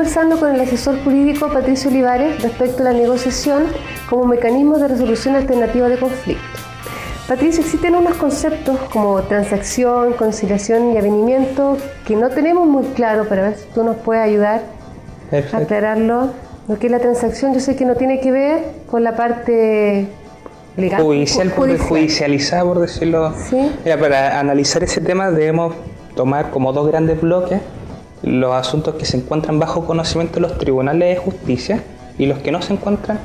conversando con el asesor jurídico Patricio Olivares respecto a la negociación como mecanismo de resolución alternativa de conflictos. Patricio, existen unos conceptos como transacción, conciliación y avenimiento que no tenemos muy claro, para ver si tú nos puedes ayudar a aclararlo. Lo que es la transacción, yo sé que no tiene que ver con la parte legal, judicializada, por decirlo. ¿Sí? Mira, para analizar ese tema debemos tomar como dos grandes bloques los asuntos que se encuentran bajo conocimiento de los tribunales de justicia y los que no se encuentran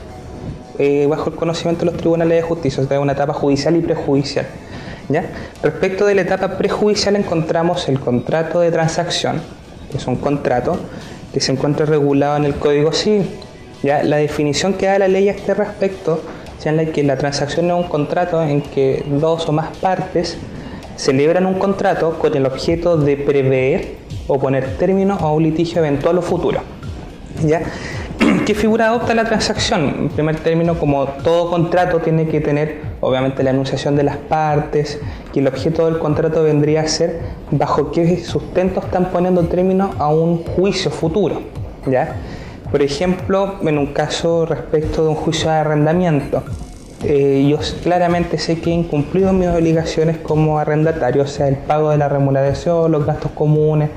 bajo el conocimiento de los tribunales de justicia, o sea, una etapa judicial y prejudicial. ¿Ya? Respecto de la etapa prejudicial encontramos el contrato de transacción, que es un contrato que se encuentra regulado en el Código Civil. ¿Ya? La definición que da la ley a este respecto señala que la transacción es un contrato en que dos o más partes celebran un contrato con el objeto de prever o poner término a un litigio eventual o futuro. ¿Ya? ¿Qué figura adopta la transacción? En primer término, como todo contrato tiene que tener obviamente la enunciación de las partes, que el objeto del contrato vendría a ser bajo qué sustento están poniendo término a un juicio futuro. ¿Ya? Por ejemplo, en un caso respecto de un juicio de arrendamiento, yo claramente sé que he incumplido mis obligaciones como arrendatario, o sea, el pago de la remuneración, los gastos comunes,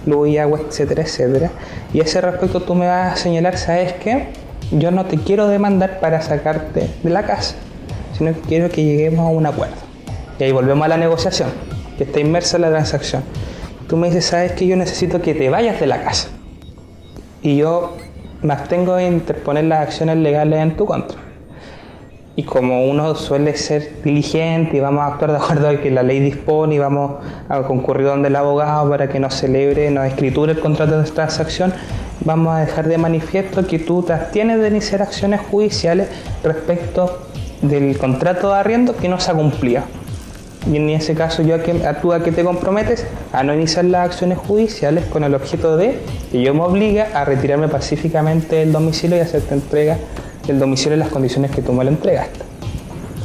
luz y agua, etcétera, etcétera. Y a ese respecto tú me vas a señalar, ¿sabes qué? Yo no te quiero demandar para sacarte de la casa, sino que quiero que lleguemos a un acuerdo. Y ahí volvemos a la negociación, que está inmersa en la transacción. Tú me dices, ¿sabes qué? Yo necesito que te vayas de la casa. Y yo me abstengo de interponer las acciones legales en tu contra. Y como uno suele ser diligente y vamos a actuar de acuerdo a que la ley dispone y vamos a concurrir donde el abogado para que nos celebre, nos escriture el contrato de transacción, vamos a dejar de manifiesto que tú te abstienes de iniciar acciones judiciales respecto del contrato de arriendo que no se ha cumplido. Y en ese caso, ¿tú a qué te comprometes? A no iniciar las acciones judiciales con el objeto de que yo me obligue a retirarme pacíficamente del domicilio y hacerte entrega del domicilio en las condiciones que tú me lo entregaste.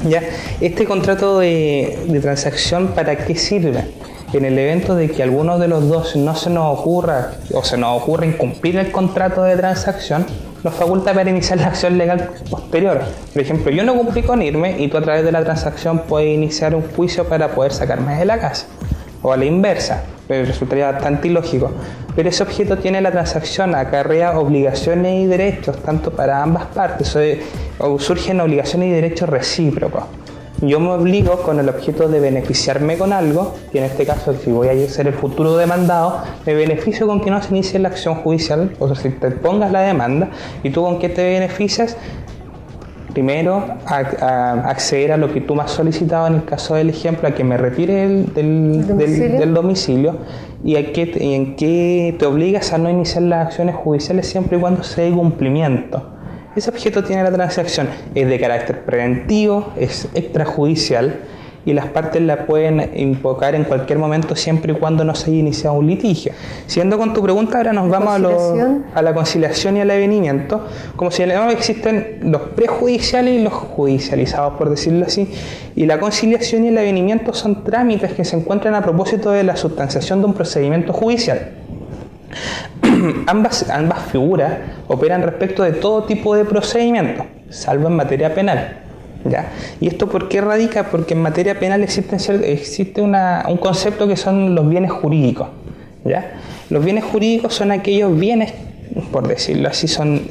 ¿Ya? Este contrato de transacción, ¿para qué sirve? En el evento de que alguno de los dos no se nos ocurra o se nos ocurra incumplir el contrato de transacción, nos faculta para iniciar la acción legal posterior. Por ejemplo, yo no cumplí con irme y tú a través de la transacción puedes iniciar un juicio para poder sacarme de la casa. O a la inversa, pero resultaría bastante ilógico. Pero ese objeto tiene la transacción, acarrea obligaciones y derechos, tanto para ambas partes, o surgen obligaciones y derechos recíprocos. Yo me obligo con el objeto de beneficiarme con algo, y en este caso, si voy a ser el futuro demandado, me beneficio con que no se inicie la acción judicial, o sea, si te pongas la demanda, y tú con qué te beneficias. Primero, a acceder a lo que tú me has solicitado en el caso del ejemplo, a que me retire del domicilio y en qué te obligas a no iniciar las acciones judiciales siempre y cuando se dé cumplimiento. Ese objeto tiene la transacción, es de carácter preventivo, es extrajudicial y las partes la pueden invocar en cualquier momento siempre y cuando no se haya iniciado un litigio. Siendo con tu pregunta, ahora nos vamos a la conciliación y al avenimiento. Como si existen los prejudiciales y los judicializados, por decirlo así, y la conciliación y el avenimiento son trámites que se encuentran a propósito de la sustanciación de un procedimiento judicial. Ambas figuras operan respecto de todo tipo de procedimientos, salvo en materia penal. ¿Ya? ¿Y esto por qué radica? Porque en materia penal existe un concepto que son los bienes jurídicos. ¿Ya? Los bienes jurídicos son aquellos bienes, por decirlo así, son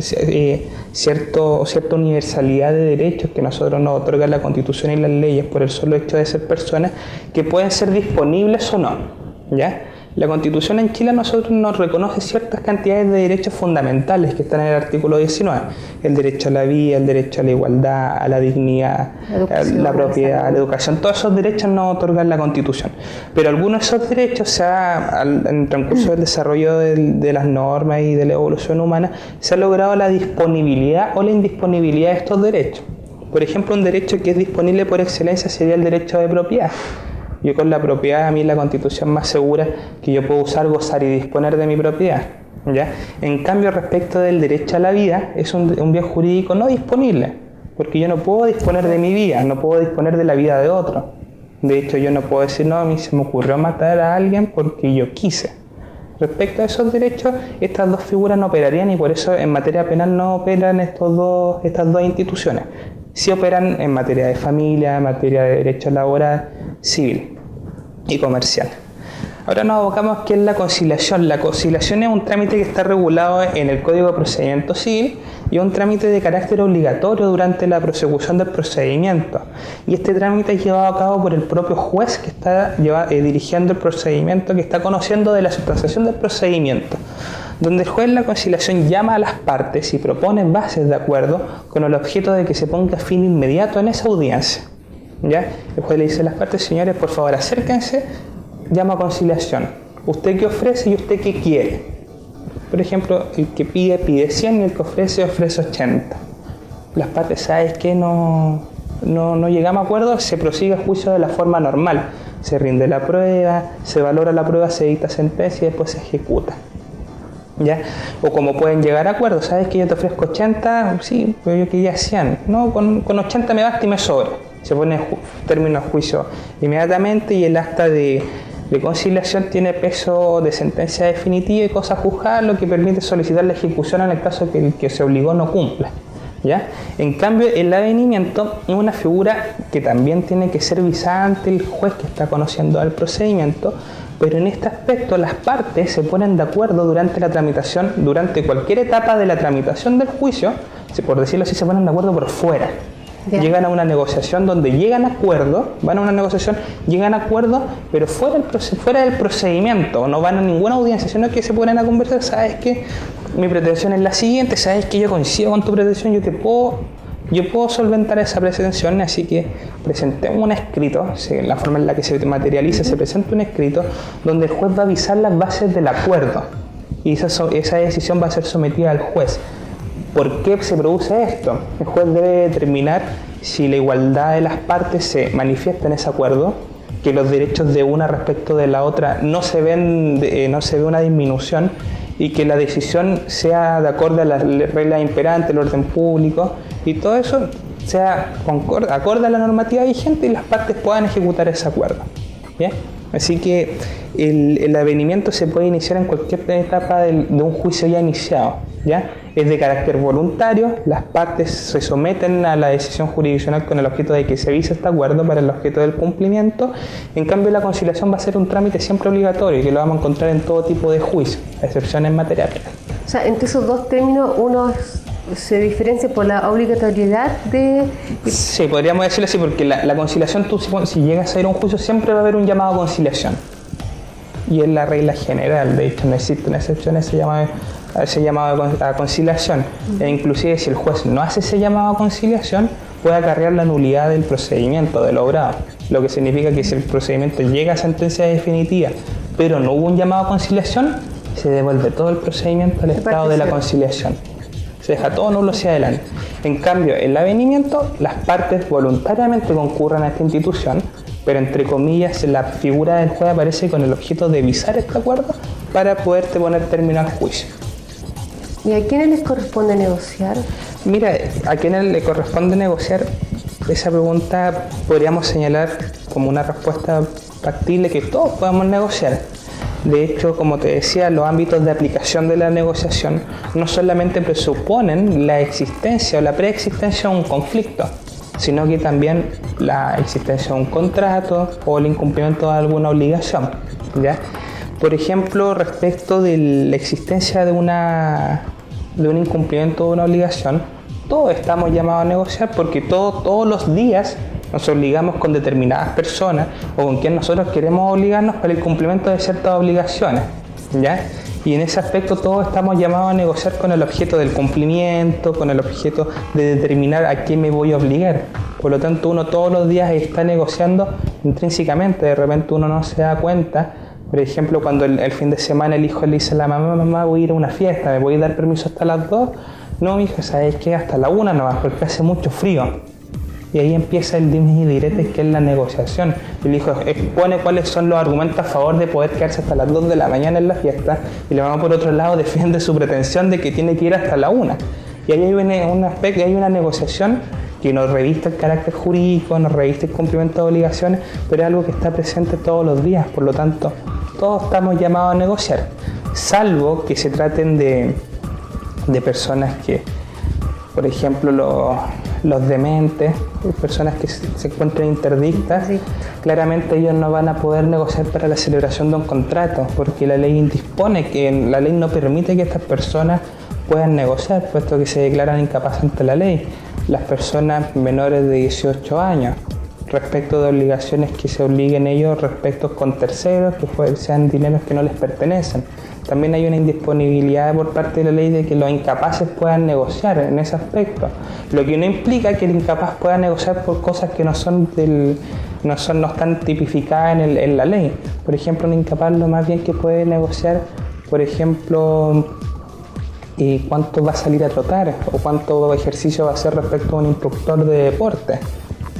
cierta universalidad de derechos que nosotros nos otorga la Constitución y las leyes por el solo hecho de ser personas, que pueden ser disponibles o no. ¿Ya? La Constitución en Chile a nosotros nos reconoce ciertas cantidades de derechos fundamentales que están en el artículo 19. El derecho a la vida, el derecho a la igualdad, a la dignidad, la propiedad, a la educación. Todos esos derechos nos otorgan la Constitución. Pero algunos de esos derechos, en el transcurso del desarrollo de las normas y de la evolución humana, se ha logrado la disponibilidad o la indisponibilidad de estos derechos. Por ejemplo, un derecho que es disponible por excelencia sería el derecho de propiedad. Yo con la propiedad, a mí la Constitución más segura que yo puedo usar, gozar y disponer de mi propiedad. ¿Ya? En cambio, respecto del derecho a la vida, es un bien jurídico no disponible, porque yo no puedo disponer de mi vida, no puedo disponer de la vida de otro. De hecho, yo no puedo decir, no, a mí se me ocurrió matar a alguien porque yo quise. Respecto a esos derechos, estas dos figuras no operarían y por eso en materia penal no operan estas dos instituciones. Sí operan en materia de familia, en materia de derecho laboral, civil y comercial. Ahora nos abocamos que es la conciliación. La conciliación es un trámite que está regulado en el Código de Procedimiento Civil y es un trámite de carácter obligatorio durante la prosecución del procedimiento. Y este trámite es llevado a cabo por el propio juez que está dirigiendo el procedimiento, que está conociendo de la sustanciación del procedimiento, donde el juez en la conciliación llama a las partes y propone bases de acuerdo con el objeto de que se ponga fin inmediato en esa audiencia. ¿Ya? El juez le dice a las partes: señores, por favor acérquense, llama a conciliación. ¿Usted qué ofrece y usted qué quiere? Por ejemplo, el que pide 100 y el que ofrece 80. Las partes, ¿sabes qué? No llegamos a acuerdo, se prosigue el juicio de la forma normal. Se rinde la prueba, se valora la prueba, se dicta sentencia y después se ejecuta. ¿Ya? O como pueden llegar a acuerdos: ¿sabes que yo te ofrezco 80? Sí, pero yo quería 100. No, con 80 me basta y me sobra. Se pone término de juicio inmediatamente y el acta de conciliación tiene peso de sentencia definitiva y cosa juzgada, lo que permite solicitar la ejecución en el caso que el que se obligó no cumpla. ¿Ya? En cambio, el avenimiento es una figura que también tiene que ser visada ante el juez que está conociendo el procedimiento, pero en este aspecto las partes se ponen de acuerdo durante la tramitación, durante cualquier etapa de la tramitación del juicio, por decirlo así, se ponen de acuerdo por fuera. Bien. Llegan a una negociación donde llegan a acuerdo, van a una negociación, llegan a acuerdo, pero fuera del procedimiento, no van a ninguna audiencia, sino que se ponen a conversar. ¿Sabes qué? Mi pretensión es la siguiente, ¿sabes qué? Yo coincido con tu pretensión, yo puedo solventar esa pretensión, así que presentemos un escrito, la forma en la que se materializa, se presenta un escrito donde el juez va a avisar las bases del acuerdo y esa decisión va a ser sometida al juez. ¿Por qué se produce esto? El juez debe determinar si la igualdad de las partes se manifiesta en ese acuerdo, que los derechos de una respecto de la otra no se ve una disminución y que la decisión sea de acuerdo a las reglas imperantes, el orden público y todo eso sea acorde a la normativa vigente y las partes puedan ejecutar ese acuerdo. ¿Bien? Así que el avenimiento se puede iniciar en cualquier etapa de un juicio ya iniciado. ¿Ya? Es de carácter voluntario, las partes se someten a la decisión jurisdiccional con el objeto de que se vise este acuerdo para el objeto del cumplimiento. En cambio, la conciliación va a ser un trámite siempre obligatorio, que lo vamos a encontrar en todo tipo de juicio, a excepción en materia penal. O sea, entre esos dos términos, uno se diferencia por la obligatoriedad de... Sí, podríamos decirlo así, porque la conciliación, tú si llegas a ir a un juicio, siempre va a haber un llamado a conciliación. Y es la regla general, de hecho no existe una excepción a ese llamado a conciliación. E inclusive si el juez no hace ese llamado a conciliación, puede acarrear la nulidad del procedimiento, del obrado. Lo que significa que si el procedimiento llega a sentencia definitiva, pero no hubo un llamado a conciliación, se devuelve todo el procedimiento al estado de la conciliación. Se deja todo nulo hacia adelante. En cambio, en el avenimiento, las partes voluntariamente concurren a esta institución, pero entre comillas la figura del juez aparece con el objeto de visar este acuerdo para poderte poner término al juicio. ¿Y a quiénes les corresponde negociar? Mira, a quiénes le corresponde negociar, esa pregunta podríamos señalar como una respuesta factible que todos podemos negociar. De hecho, como te decía, los ámbitos de aplicación de la negociación no solamente presuponen la existencia o la preexistencia de un conflicto, sino que también la existencia de un contrato o el incumplimiento de alguna obligación, ¿ya? Por ejemplo, respecto de la existencia de un incumplimiento de una obligación, todos estamos llamados a negociar porque todos los días nos obligamos con determinadas personas o con quien nosotros queremos obligarnos para el cumplimiento de ciertas obligaciones, ¿ya? Y en ese aspecto todos estamos llamados a negociar con el objeto del cumplimiento, con el objeto de determinar a qué me voy a obligar. Por lo tanto, uno todos los días está negociando intrínsecamente, de repente uno no se da cuenta. Por ejemplo, cuando el fin de semana el hijo le dice a la mamá, voy a ir a una fiesta, ¿me voy a dar permiso hasta las 2? No, mi hijo, ¿sabes qué? Hasta la 1 nomás, porque hace mucho frío. Y ahí empieza el dimes y diretes, que es la negociación. El hijo expone cuáles son los argumentos a favor de poder quedarse hasta las 2 de la mañana en la fiesta, y la mamá por otro lado defiende su pretensión de que tiene que ir hasta la 1. Y ahí hay un aspecto, hay una negociación que nos reviste el carácter jurídico, nos reviste el cumplimiento de obligaciones, pero es algo que está presente todos los días, por lo tanto, todos estamos llamados a negociar. salvo que se traten de personas que, por ejemplo, los dementes, personas que se encuentran interdictas, sí. Claramente ellos no van a poder negociar para la celebración de un contrato, porque la ley dispone que la ley no permite que estas personas puedan negociar, puesto que se declaran incapaces ante la ley. Las personas menores de 18 años, respecto de obligaciones que se obliguen ellos respecto con terceros, que sean dineros que no les pertenecen. También hay una indisponibilidad por parte de la ley de que los incapaces puedan negociar en ese aspecto, lo que no implica que el incapaz pueda negociar por cosas que no están tipificadas en la ley. Por ejemplo, un incapaz lo más bien que puede negociar, por ejemplo, cuánto va a salir a trotar o cuánto ejercicio va a hacer respecto a un instructor de deporte.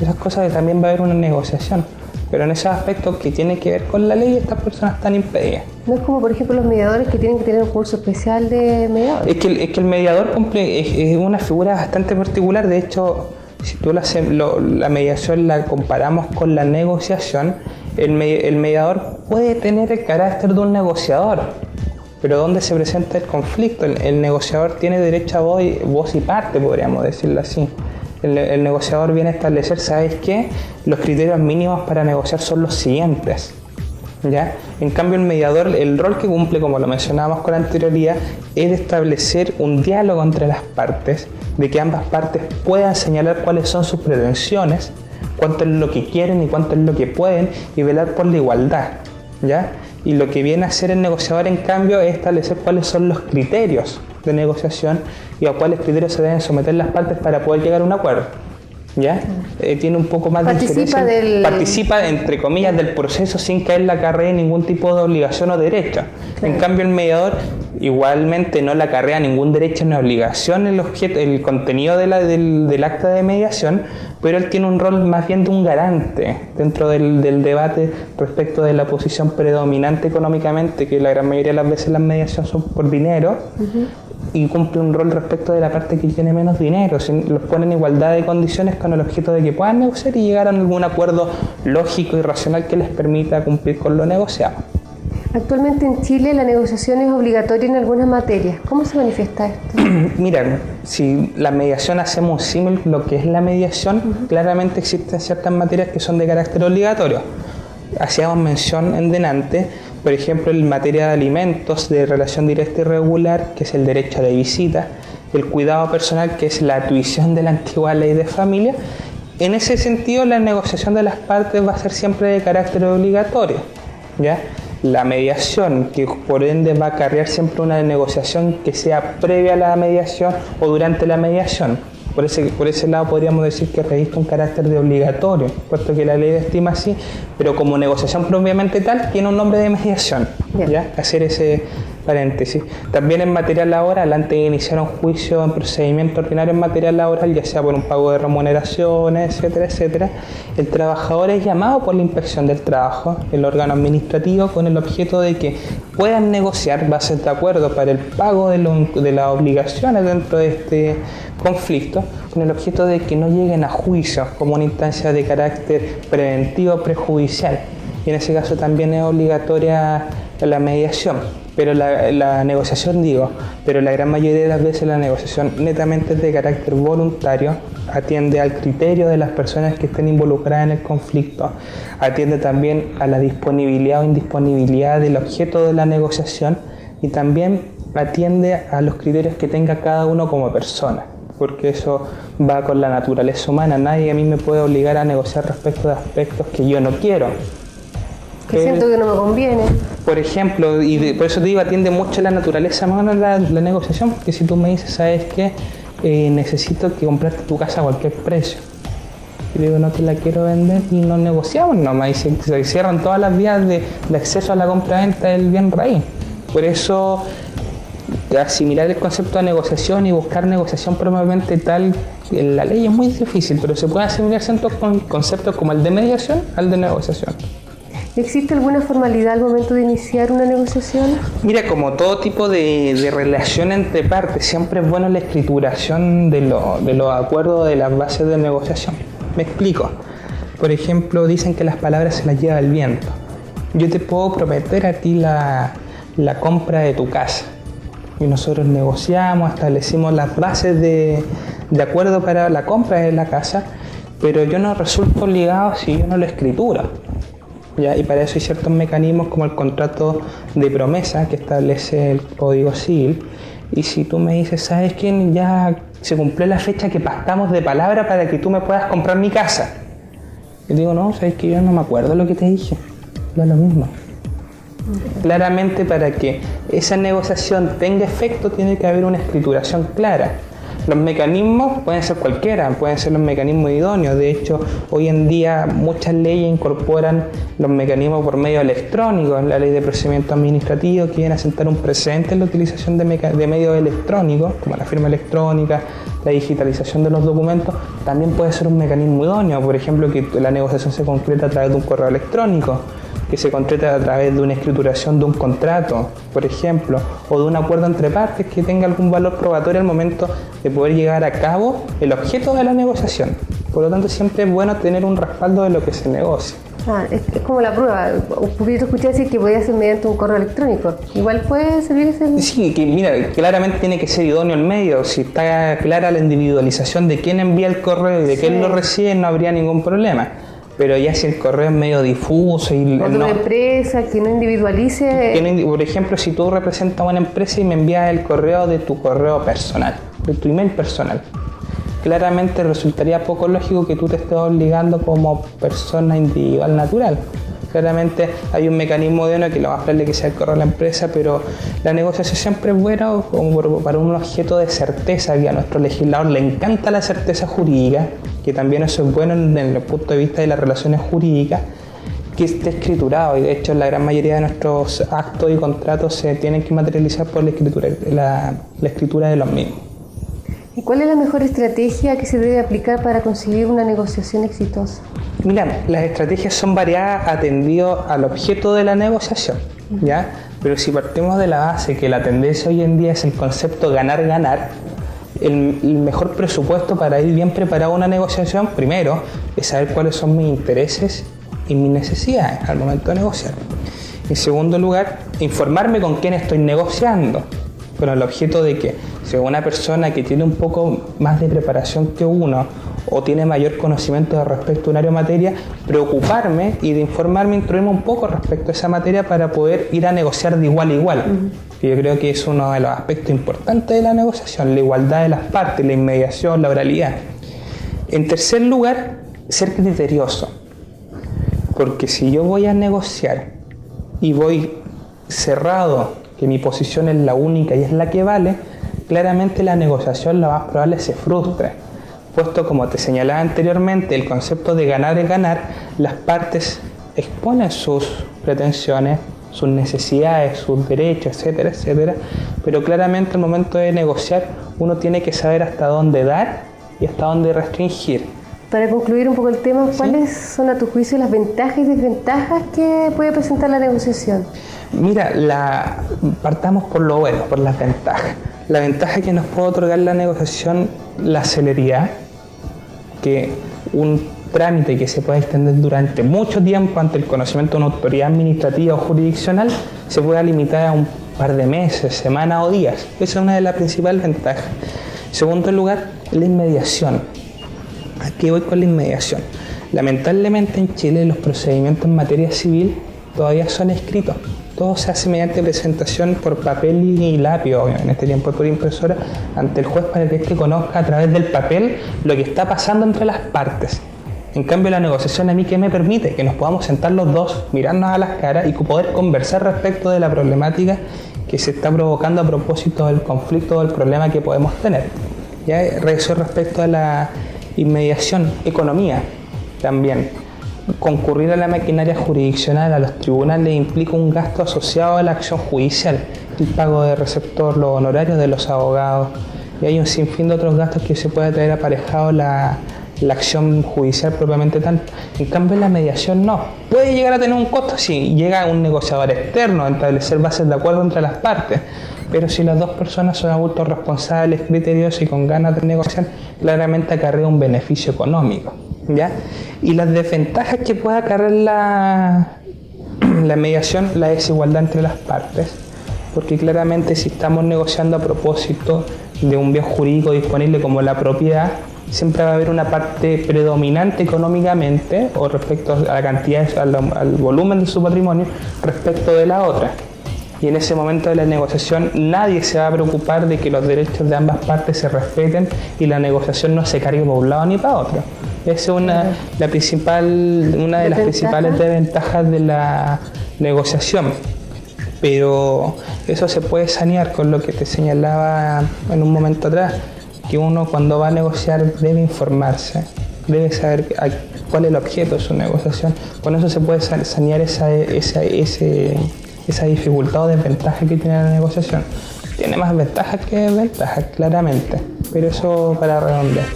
Esas cosas que también va a haber una negociación. Pero en esos aspectos que tienen que ver con la ley, estas personas están impedidas. No es como, por ejemplo, los mediadores que tienen que tener un curso especial de mediador. Es que el mediador es una figura bastante particular. De hecho, si tú la mediación la comparamos con la negociación, el mediador puede tener el carácter de un negociador. Pero ¿dónde se presenta el conflicto? El negociador tiene derecho a voz y parte, podríamos decirlo así. El negociador viene a establecer, ¿sabes qué? Los criterios mínimos para negociar son los siguientes, ¿ya? En cambio, el mediador, el rol que cumple, como lo mencionábamos con anterioridad, es de establecer un diálogo entre las partes, de que ambas partes puedan señalar cuáles son sus pretensiones, cuánto es lo que quieren y cuánto es lo que pueden, y velar por la igualdad, ¿ya? Y lo que viene a hacer el negociador, en cambio, es establecer cuáles son los criterios de negociación y a cuáles criterios se deben someter las partes para poder llegar a un acuerdo, ¿ya? Tiene un poco más de injerencia, participa, entre comillas, del proceso sin caer en la carrera de ningún tipo de obligación o derecho. Claro. En cambio, el mediador igualmente no le acarrea ningún derecho ni obligación el contenido del acta de mediación, pero él tiene un rol más bien de un garante dentro del debate respecto de la posición predominante económicamente, que la gran mayoría de las veces las mediaciones son por dinero. Y cumple un rol respecto de la parte que tiene menos dinero. Los pone en igualdad de condiciones con el objeto de que puedan negociar y llegar a algún acuerdo lógico y racional que les permita cumplir con lo negociado. Actualmente en Chile la negociación es obligatoria en algunas materias. ¿Cómo se manifiesta esto? Mira, si la mediación hacemos un símil, lo que es la mediación, claramente existen ciertas materias que son de carácter obligatorio. Hacíamos mención en delante, por ejemplo, en materia de alimentos de relación directa y regular, que es el derecho a la visita, el cuidado personal, que es la tuición de la antigua ley de familia. En ese sentido, la negociación de las partes va a ser siempre de carácter obligatorio, ¿ya? La mediación, que por ende va a acarrear siempre una negociación que sea previa a la mediación o durante la mediación. Por ese lado podríamos decir que reviste un carácter de obligatorio, puesto que la ley estima así, pero como negociación propiamente tal, tiene un nombre de mediación. ¿Ya? Hacer ese paréntesis. También en materia laboral, antes de iniciar un juicio en procedimiento ordinario en materia laboral, ya sea por un pago de remuneraciones, etcétera, etcétera, el trabajador es llamado por la inspección del trabajo, el órgano administrativo, con el objeto de que puedan negociar bases de acuerdo para el pago de las obligaciones dentro de este conflicto, con el objeto de que no lleguen a juicio como una instancia de carácter preventivo prejudicial. Y en ese caso también es obligatoria la mediación, pero la negociación pero la gran mayoría de las veces la negociación netamente es de carácter voluntario, atiende al criterio de las personas que estén involucradas en el conflicto, atiende también a la disponibilidad o indisponibilidad del objeto de la negociación y también atiende a los criterios que tenga cada uno como persona, porque eso va con la naturaleza humana. Nadie a mí me puede obligar a negociar respecto de aspectos que yo no quiero. Que siento que no me conviene. Por ejemplo, por eso te digo, atiende mucho la naturaleza humana la negociación, porque si tú me dices, ¿sabes qué? Necesito que comprarte tu casa a cualquier precio. Y digo, no te la quiero vender y no negociamos nomás, y se cierran todas las vías de acceso a la compra-venta del bien raíz. Por eso, asimilar el concepto de negociación y buscar negociación propiamente tal en la ley es muy difícil, pero se puede asimilar ciertos conceptos como el de mediación al de negociación. ¿Existe alguna formalidad al momento de iniciar una negociación? Mira, como todo tipo de relación entre partes, siempre es bueno la escrituración de los acuerdos de las bases de negociación. Me explico. Por ejemplo, dicen que las palabras se las lleva el viento. Yo te puedo prometer a ti la la compra de tu casa. Y nosotros negociamos, establecimos las bases de acuerdo para la compra de la casa, pero yo no resulto obligado si yo no lo escrituro. ¿Ya? Y para eso hay ciertos mecanismos como el contrato de promesa que establece el Código Civil. Y si tú me dices, ¿sabes quién? Ya se cumplió la fecha que pactamos de palabra para que tú me puedas comprar mi casa. Yo digo, no, sabes que yo no me acuerdo lo que te dije. No es lo mismo. Claramente, para que esa negociación tenga efecto, tiene que haber una escrituración clara. Los mecanismos pueden ser cualquiera, pueden ser los mecanismos idóneos. De hecho, hoy en día muchas leyes incorporan los mecanismos por medio electrónico. La ley de procedimiento administrativo, que viene a sentar un precedente en la utilización de medios electrónicos, como la firma electrónica, la digitalización de los documentos, también puede ser un mecanismo idóneo. Por ejemplo, que la negociación se concreta a través de un correo electrónico, que se concreta a través de una escrituración de un contrato, por ejemplo, o de un acuerdo entre partes que tenga algún valor probatorio al momento de poder llevar a cabo el objeto de la negociación. Por lo tanto, siempre es bueno tener un respaldo de lo que se negocia. Es como la prueba. Un poquito escuché decir que podía ser mediante un correo electrónico. Igual puede servir ese... Sí, que mira, claramente tiene que ser idóneo el medio. Si está clara la individualización de quién envía el correo y de quién lo recibe, no habría ningún problema. Pero ya si el correo es medio difuso y o de una empresa que no individualice... Por ejemplo, si tú representas a una empresa y me envías el correo de tu correo personal, de tu email personal, claramente resultaría poco lógico que tú te estés obligando como persona individual natural. Claramente hay un mecanismo de uno que lo más probable es que sea el correo de la empresa, pero la negociación siempre es buena como para un objeto de certeza, que a nuestro legislador le encanta la certeza jurídica, que también eso es bueno en el punto de vista de las relaciones jurídicas, que esté escriturado, y de hecho la gran mayoría de nuestros actos y contratos se tienen que materializar por la escritura de los mismos. ¿Y cuál es la mejor estrategia que se debe aplicar para conseguir una negociación exitosa? Mira, las estrategias son variadas atendido al objeto de la negociación, ¿ya? Pero si partimos de la base que la tendencia hoy en día es el concepto ganar-ganar, el mejor presupuesto para ir bien preparado a una negociación, primero, es saber cuáles son mis intereses y mis necesidades al momento de negociar. En segundo lugar, informarme con quién estoy negociando, con el objeto de que si una persona que tiene un poco más de preparación que uno o tiene mayor conocimiento respecto a un área de materia, preocuparme y de informarme, instruirme un poco respecto a esa materia para poder ir a negociar de igual a igual. Yo creo que es uno de los aspectos importantes de la negociación, la igualdad de las partes, la inmediación, la oralidad. En tercer lugar, ser criterioso, porque si yo voy a negociar y voy cerrado, que mi posición es la única y es la que vale, claramente la negociación lo más probable se frustre, puesto como te señalaba anteriormente, el concepto de ganar es ganar, las partes exponen sus pretensiones, sus necesidades, sus derechos, etcétera, etcétera, pero claramente al momento de negociar uno tiene que saber hasta dónde dar y hasta dónde restringir. Para concluir un poco el tema, ¿cuáles son a tu juicio las ventajas y desventajas que puede presentar la negociación? Mira, partamos por lo bueno, por las ventajas. La ventaja que nos puede otorgar la negociación, la celeridad, que un trámite que se puede extender durante mucho tiempo ante el conocimiento de una autoridad administrativa o jurisdiccional se pueda limitar a un par de meses, semanas o días. Esa es una de las principales ventajas. En segundo lugar, la inmediación. Aquí voy con la inmediación. Lamentablemente en Chile los procedimientos en materia civil todavía son escritos. Todo se hace mediante presentación por papel y lápiz, en este tiempo por impresora, ante el juez para que éste conozca a través del papel lo que está pasando entre las partes. En cambio, la negociación a mí, ¿qué me permite? Que nos podamos sentar los dos, mirarnos a las caras y poder conversar respecto de la problemática que se está provocando a propósito del conflicto o del problema que podemos tener. Ya eso respecto a la inmediación, economía también. Concurrir a la maquinaria jurisdiccional, a los tribunales, implica un gasto asociado a la acción judicial, el pago de receptor, los honorarios de los abogados, y hay un sinfín de otros gastos que se puede traer aparejado la acción judicial propiamente tal. En cambio, la mediación no. Puede llegar a tener un costo si llega un negociador externo a establecer bases de acuerdo entre las partes, pero si las dos personas son adultos responsables, criteriosos y con ganas de negociar, claramente acarrea un beneficio económico, ¿ya? Y las desventajas que puede acarrear la mediación, la desigualdad entre las partes, porque claramente si estamos negociando a propósito de un bien jurídico disponible como la propiedad, siempre va a haber una parte predominante económicamente o respecto a la cantidad, al volumen de su patrimonio respecto de la otra. Y en ese momento de la negociación nadie se va a preocupar de que los derechos de ambas partes se respeten y la negociación no se cargue para un lado ni para otro. Esa es una de las principales desventajas de la negociación. Pero eso se puede sanear con lo que te señalaba en un momento atrás, que uno cuando va a negociar debe informarse, debe saber cuál es el objeto de su negociación. Con eso se puede sanear esa dificultad o desventaja que tiene la negociación. Tiene más ventajas que desventajas, claramente, pero eso para redondear.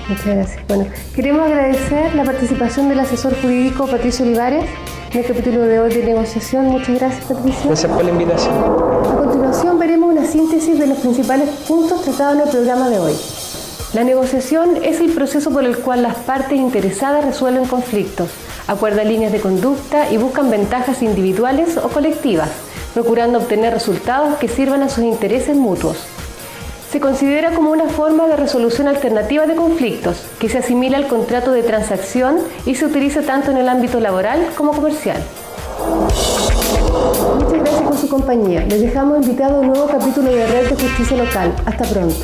Muchas gracias. Bueno, queremos agradecer la participación del asesor jurídico Patricio Olivares en el capítulo de hoy de negociación. Muchas gracias, Patricio. Gracias por la invitación. A continuación veremos una síntesis de los principales puntos tratados en el programa de hoy. La negociación es el proceso por el cual las partes interesadas resuelven conflictos, acuerdan líneas de conducta y buscan ventajas individuales o colectivas, procurando obtener resultados que sirvan a sus intereses mutuos. Se considera como una forma de resolución alternativa de conflictos, que se asimila al contrato de transacción y se utiliza tanto en el ámbito laboral como comercial. Muchas gracias por su compañía. Les dejamos invitados a un nuevo capítulo de Red de Justicia Local. Hasta pronto.